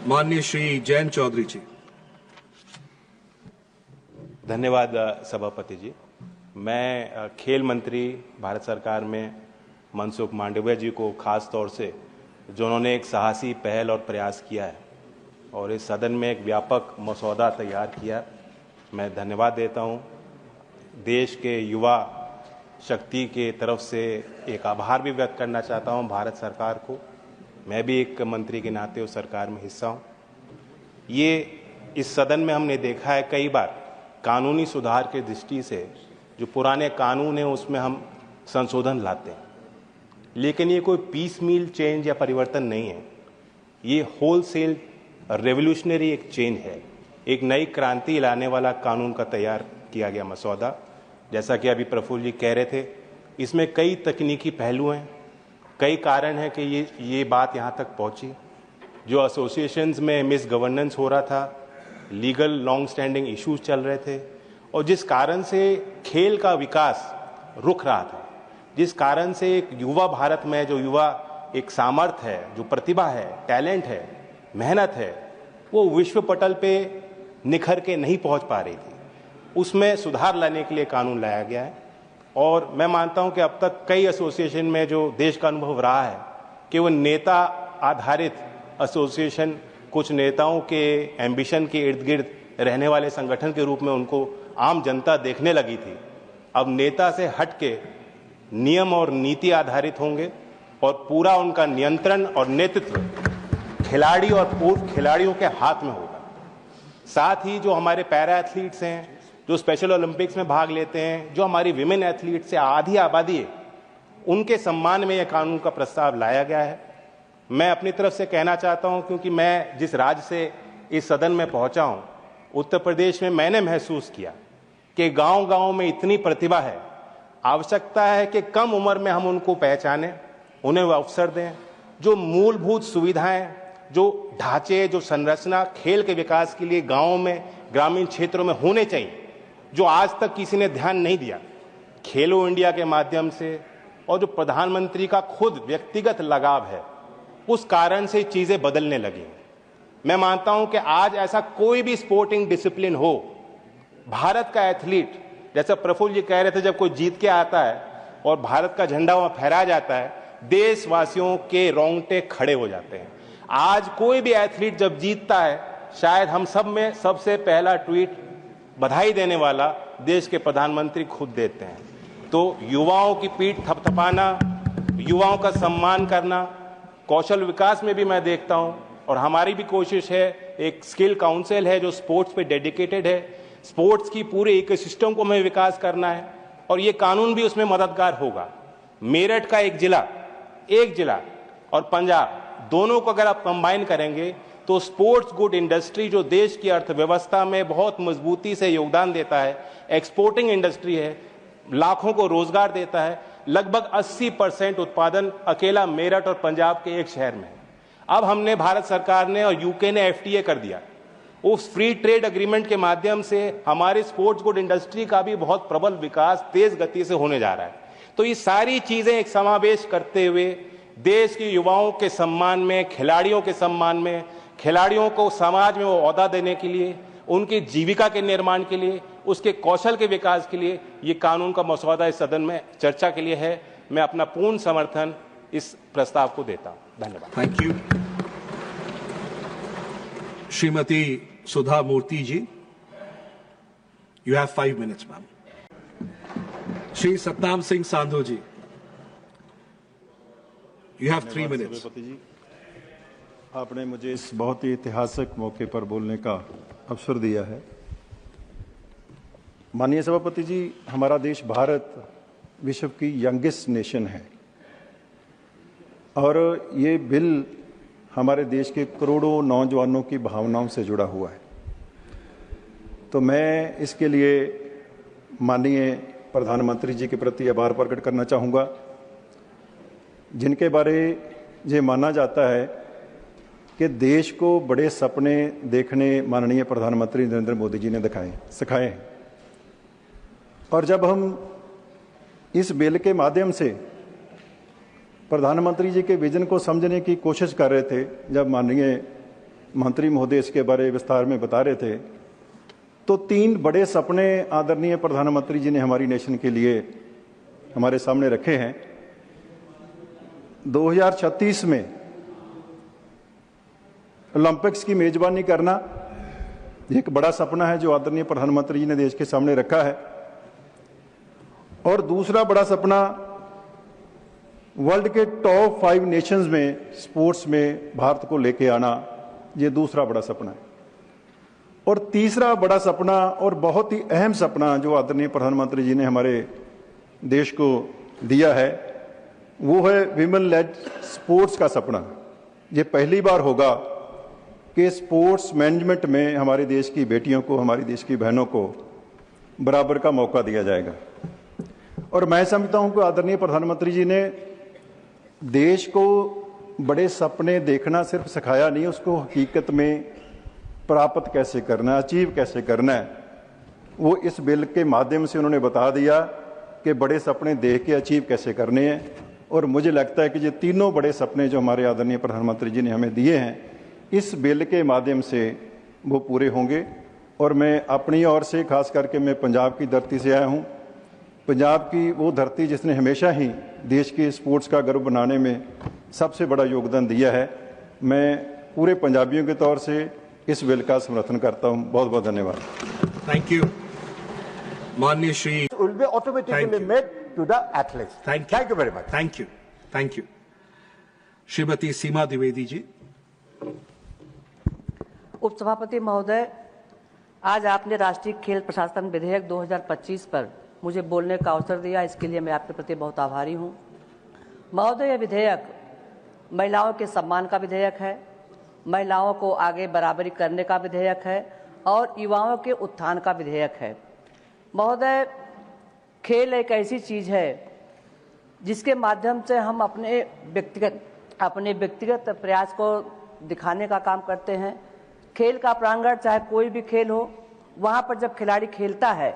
माननीय श्री जयंत चौधरी जी। धन्यवाद सभापति जी। मैं खेल मंत्री भारत सरकार में मनसुख मांडविया जी को खास तौर से जो उन्होंने एक साहसी पहल और प्रयास किया है और इस सदन में एक व्यापक मसौदा तैयार किया, मैं धन्यवाद देता हूं। देश के युवा शक्ति के तरफ से एक आभार भी व्यक्त करना चाहता हूं भारत सरकार को। मैं भी एक मंत्री के नाते उस सरकार में हिस्सा हूं। ये इस सदन में हमने देखा है कई बार कानूनी सुधार के दृष्टि से जो पुराने कानून हैं उसमें हम संशोधन लाते हैं, लेकिन ये कोई पीस मील चेंज या परिवर्तन नहीं है। ये होलसेल रेवोल्यूशनरी एक चेंज है, एक नई क्रांति लाने वाला कानून का तैयार किया गया मसौदा। जैसा कि अभी प्रफुल्ल जी कह रहे थे, इसमें कई तकनीकी पहलू हैं, कई कारण हैं कि ये बात यहाँ तक पहुँची। जो एसोसिएशंस में मिस गवर्नेंस हो रहा था, लीगल लॉन्ग स्टैंडिंग इश्यूज चल रहे थे और जिस कारण से खेल का विकास रुक रहा था, जिस कारण से एक युवा भारत में जो युवा एक सामर्थ्य है, जो प्रतिभा है, टैलेंट है, मेहनत है, वो विश्व पटल पे निखर के नहीं पहुंच पा रही थी। उसमें सुधार लाने के लिए कानून लाया गया है और मैं मानता हूं कि अब तक कई एसोसिएशन में जो देश का अनुभव रहा है कि वो नेता आधारित एसोसिएशन, कुछ नेताओं के एम्बिशन के इर्द गिर्द रहने वाले संगठन के रूप में उनको आम जनता देखने लगी थी। अब नेता से हट के नियम और नीति आधारित होंगे और पूरा उनका नियंत्रण और नेतृत्व खिलाड़ी और पूर्व खिलाड़ियों के हाथ में होगा। साथ ही जो हमारे पैरा एथलीट्स हैं, जो स्पेशल ओलंपिक्स में भाग लेते हैं, जो हमारी विमेन एथलीट से आधी आबादी है, उनके सम्मान में यह कानून का प्रस्ताव लाया गया है। मैं अपनी तरफ से कहना चाहता हूं, क्योंकि मैं जिस राज्य से इस सदन में पहुंचा हूं, उत्तर प्रदेश में, मैंने महसूस किया कि गांव-गांव में इतनी प्रतिभा है, आवश्यकता है कि कम उम्र में हम उनको पहचानें, उन्हें वो अवसर दें। जो मूलभूत सुविधाएं, जो ढांचे, जो संरचना खेल के विकास के लिए गांवों में, ग्रामीण क्षेत्रों में होने चाहिए, जो आज तक किसी ने ध्यान नहीं दिया, खेलो इंडिया के माध्यम से और जो प्रधानमंत्री का खुद व्यक्तिगत लगाव है, उस कारण से चीजें बदलने लगी। मैं मानता हूं कि आज ऐसा कोई भी स्पोर्टिंग डिसिप्लिन हो, भारत का एथलीट, जैसा प्रफुल्ल जी कह रहे थे, जब कोई जीत के आता है और भारत का झंडा वहां फहराया जाता है, देशवासियों के रोंगटे खड़े हो जाते हैं। आज कोई भी एथलीट जब जीतता है, शायद हम सब में सबसे पहला ट्वीट बधाई देने वाला देश के प्रधानमंत्री खुद देते हैं। तो युवाओं की पीठ थपथपाना, युवाओं का सम्मान करना, कौशल विकास में भी मैं देखता हूं और हमारी भी कोशिश है, एक स्किल काउंसिल है जो स्पोर्ट्स पे डेडिकेटेड है। स्पोर्ट्स की पूरे इकोसिस्टम को हमें विकास करना है और ये कानून भी उसमें मददगार होगा। मेरठ का एक जिला और पंजाब, दोनों को अगर आप कंबाइन करेंगे तो स्पोर्ट्स गुड इंडस्ट्री जो देश की अर्थव्यवस्था में बहुत मजबूती से योगदान देता है, एक्सपोर्टिंग इंडस्ट्री है, लाखों को रोजगार देता है, लगभग 80% उत्पादन अकेला मेरठ और पंजाब के एक शहर में है। अब हमने, भारत सरकार ने और यूके ने FTA कर दिया। उस फ्री ट्रेड एग्रीमेंट के माध्यम से हमारी स्पोर्ट्स गुड इंडस्ट्री का भी बहुत प्रबल विकास तेज गति से होने जा रहा है। तो ये सारी चीजें एक समावेश करते हुए देश के युवाओं के सम्मान में, खिलाड़ियों के सम्मान में, खिलाड़ियों को समाज में वो ओहदा देने के लिए, उनकी जीविका के निर्माण के लिए, उसके कौशल के विकास के लिए ये कानून का मसौदा इस सदन में चर्चा के लिए है। मैं अपना पूर्ण समर्थन इस प्रस्ताव को देता हूं। धन्यवाद। Thank you. Shrimati Sudha Murthy ji, you have 5 minutes ma'am. Shri Satnam Singh Sandho ji, you have 3 minutes. आपने मुझे इस बहुत ही ऐतिहासिक मौके पर बोलने का अवसर दिया है। माननीय सभापति जी, हमारा देश भारत विश्व की यंगेस्ट नेशन है और ये बिल हमारे देश के करोड़ों नौजवानों की भावनाओं से जुड़ा हुआ है। तो मैं इसके लिए माननीय प्रधानमंत्री जी के प्रति आभार प्रकट करना चाहूँगा, जिनके बारे ये माना जाता है कि देश को बड़े सपने देखने माननीय प्रधानमंत्री नरेंद्र मोदी जी ने सिखाए हैं। और जब हम इस बिल के माध्यम से प्रधानमंत्री जी के विजन को समझने की कोशिश कर रहे थे, जब माननीय मंत्री महोदय इसके बारे विस्तार में बता रहे थे, तो 3 बड़े सपने आदरणीय प्रधानमंत्री जी ने हमारी नेशन के लिए हमारे सामने रखे हैं। 2036 में ओलंपिक्स की मेजबानी करना एक बड़ा सपना है जो आदरणीय प्रधानमंत्री जी ने देश के सामने रखा है। और दूसरा बड़ा सपना वर्ल्ड के टॉप 5 नेशंस में स्पोर्ट्स में भारत को लेके आना, ये दूसरा बड़ा सपना है। और तीसरा बड़ा सपना और बहुत ही अहम सपना जो आदरणीय प्रधानमंत्री जी ने हमारे देश को दिया है, वो है विमेन लेड स्पोर्ट्स का सपना। ये पहली बार होगा कि स्पोर्ट्स मैनेजमेंट में हमारे देश की बेटियों को, हमारी देश की बहनों को बराबर का मौका दिया जाएगा। और मैं समझता हूं कि आदरणीय प्रधानमंत्री जी ने देश को बड़े सपने देखना सिर्फ सिखाया नहीं, उसको हकीकत में प्राप्त कैसे करना है, अचीव कैसे करना है, वो इस बिल के माध्यम से उन्होंने बता दिया कि बड़े सपने देख के अचीव कैसे करने हैं। और मुझे लगता है कि ये तीनों बड़े सपने जो हमारे आदरणीय प्रधानमंत्री जी ने हमें दिए हैं, इस बिल के माध्यम से वो पूरे होंगे। और मैं अपनी ओर से, खास करके मैं पंजाब की धरती से आया हूँ, पंजाब की वो धरती जिसने हमेशा ही देश के स्पोर्ट्स का गर्व बनाने में सबसे बड़ा योगदान दिया है। मैं पूरे पंजाबियों के तौर से इस बिल का समर्थन करता हूं। बहुत बहुत धन्यवाद। Thank you. माननीय Shri will be automatically made to the athletes. Thank you. Thank you very much. Thank you. Thank you. Shrimati सीमा द्विवेदी जी। उपसभापति महोदय, आज आपने राष्ट्रीय खेल प्रशासन विधेयक 2025 पर मुझे बोलने का अवसर दिया, इसके लिए मैं आपके प्रति बहुत आभारी हूं। महोदय, यह विधेयक महिलाओं के सम्मान का विधेयक है, महिलाओं को आगे बराबरी करने का विधेयक है और युवाओं के उत्थान का विधेयक है। महोदय, खेल एक ऐसी चीज़ है जिसके माध्यम से हम अपने व्यक्तिगत प्रयास को दिखाने का काम करते हैं। खेल का प्रांगण चाहे कोई भी खेल हो, वहाँ पर जब खिलाड़ी खेलता है,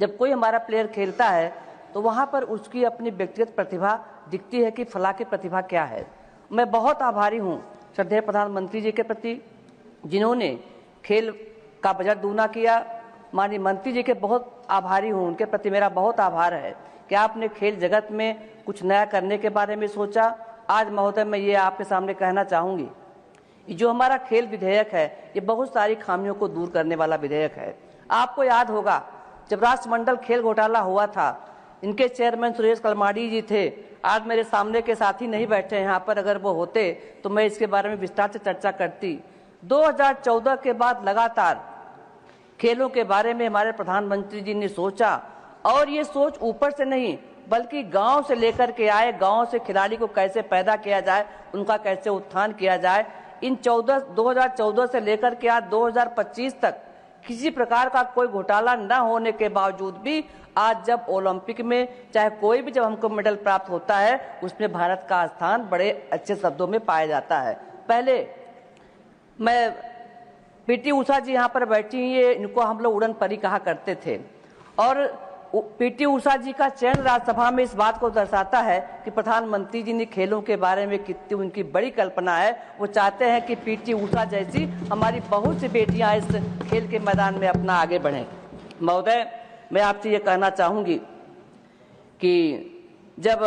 जब कोई हमारा प्लेयर खेलता है, तो वहाँ पर उसकी अपनी व्यक्तिगत प्रतिभा दिखती है कि फला की प्रतिभा क्या है। मैं बहुत आभारी हूँ श्रद्धेय प्रधानमंत्री जी के प्रति, जिन्होंने खेल का बजट दूना किया। माननीय मंत्री जी के बहुत आभारी हूँ, उनके प्रति मेरा बहुत आभार है कि आपने खेल जगत में कुछ नया करने के बारे में सोचा। आज महोदय, मैं ये आपके सामने कहना चाहूँगी, जो हमारा खेल विधेयक है, ये बहुत सारी खामियों को दूर करने वाला विधेयक है। आपको याद होगा जब राष्ट्रमंडल खेल घोटाला हुआ था, इनके चेयरमैन सुरेश कलमाडी जी थे। आज मेरे सामने के साथी नहीं बैठे हैं यहाँ पर, अगर वो होते तो मैं इसके बारे में विस्तार से चर्चा करती। 2014 के बाद लगातार खेलों के बारे में हमारे प्रधानमंत्री जी ने सोचा, और ये सोच ऊपर से नहीं बल्कि गांव से लेकर के आए। गांव से खिलाड़ी को कैसे पैदा किया जाए, उनका कैसे उत्थान किया जाए। इन 2014 से लेकर के आज 2025 तक किसी प्रकार का कोई घोटाला न होने के बावजूद भी आज जब ओलंपिक में चाहे कोई भी जब हमको मेडल प्राप्त होता है, उसमें भारत का स्थान बड़े अच्छे शब्दों में पाया जाता है। पहले मैं पीटी उषा जी यहाँ पर बैठी, ये इनको हम लोग उड़न परी कहा करते थे, और पीटी उषा जी का चयन राज्यसभा में इस बात को दर्शाता है कि प्रधानमंत्री जी ने खेलों के बारे में कितनी उनकी बड़ी कल्पना है। वो चाहते हैं कि पीटी उषा जैसी हमारी बहुत सी बेटियां इस खेल के मैदान में अपना आगे बढ़ें। महोदय, मैं आपसे ये कहना चाहूँगी कि जब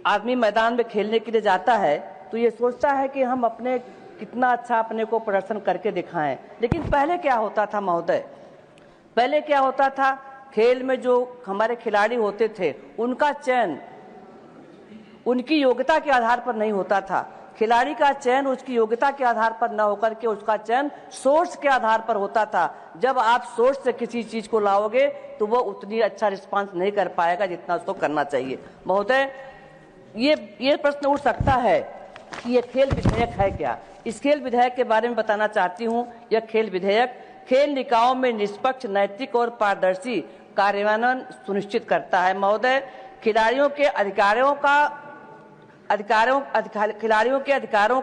आदमी मैदान में खेलने के लिए जाता है तो ये सोचता है कि हम अपने कितना अच्छा अपने को प्रदर्शन करके दिखाएं। लेकिन पहले क्या होता था महोदय, पहले क्या होता था, खेल में जो हमारे खिलाड़ी होते थे उनका चयन उनकी योग्यता के आधार पर नहीं होता था। खिलाड़ी का चयन उसकी योग्यता के आधार पर न होकर के उसका चयन सोर्स के आधार पर होता था। जब आप सोर्स से किसी चीज को लाओगे तो वो उतनी अच्छा रिस्पांस नहीं कर पाएगा जितना उसको करना चाहिए। महोदय, ये प्रश्न उठ सकता है कि ये खेल विधेयक है क्या। इस खेल विधेयक के बारे में बताना चाहती हूँ। यह खेल विधेयक खेल निकायों में निष्पक्ष, नैतिक और पारदर्शी कार्यान्वयन सुनिश्चित करता है। महोदय, खिलाड़ियों के अधिकारों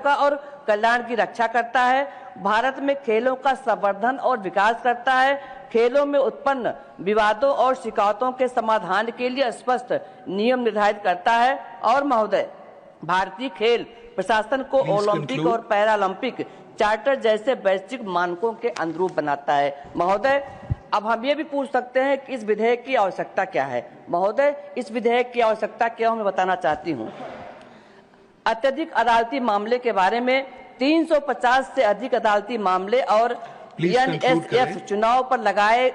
का और कल्याण की रक्षा करता है। भारत में खेलों का संवर्धन और विकास करता है। खेलों में उत्पन्न विवादों और शिकायतों के समाधान के लिए स्पष्ट नियम निर्धारित करता है। और महोदय, भारतीय खेल प्रशासन को ओलंपिक और पैरालंपिक चार्टर जैसे वैश्विक मानकों के अनुरूप बनाता है। महोदय, अब हम ये भी पूछ सकते हैं कि इस विधेयक की आवश्यकता क्या है। महोदय, इस विधेयक की आवश्यकता क्या मैं बताना चाहती हूँ। अत्यधिक अदालती मामले के बारे में 350 से अधिक अदालती मामले और NSF चुनाव पर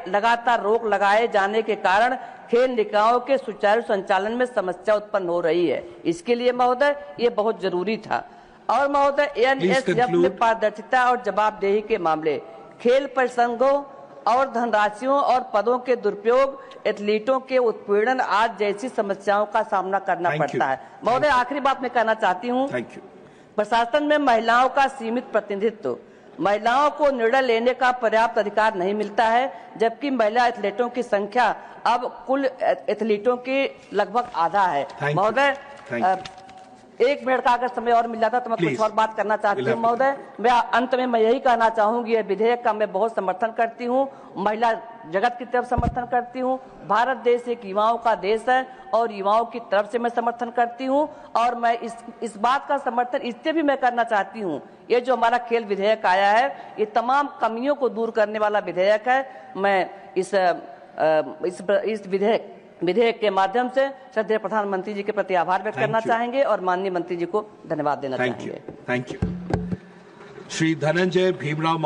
लगातार रोक लगाए जाने के कारण खेल निकायों के सुचारू संचालन में समस्या उत्पन्न हो रही है। इसके लिए महोदय ये बहुत जरूरी था। और महोदय, NSF में पारदर्शिता और जवाबदेही के मामले, खेल परिसंघों और धनराशियों और पदों के दुरुपयोग, एथलीटों के उत्पीड़न आदि जैसी समस्याओं का सामना करना पड़ता है। महोदय, आखिरी बात मैं कहना चाहती हूँ, प्रशासन में महिलाओं का सीमित प्रतिनिधित्व, महिलाओं को निर्णय लेने का पर्याप्त अधिकार नहीं मिलता है, जबकि महिला एथलीटों की संख्या अब कुल एथलीटों की लगभग आधा है। महोदय, 1 मिनट का अगर समय और मिल जाता तो मैं कुछ और बात करना चाहती हूँ। महोदय, मैं अंत में यही कहना चाहूंगी, यह विधेयक का मैं बहुत समर्थन करती हूँ, महिला जगत की तरफ समर्थन करती हूँ। भारत देश एक युवाओं का देश है और युवाओं की तरफ से मैं समर्थन करती हूँ। और मैं इस बात का समर्थन इससे भी मैं करना चाहती हूँ, ये जो हमारा खेल विधेयक आया है, ये तमाम कमियों को दूर करने वाला विधेयक है। मैं इस विधेयक के माध्यम से श्रद्धेय प्रधानमंत्री जी के प्रति आभार व्यक्त करना चाहेंगे और माननीय मंत्री जी को धन्यवाद देना चाहेंगे। Thank you. श्री धनंजय भीमराव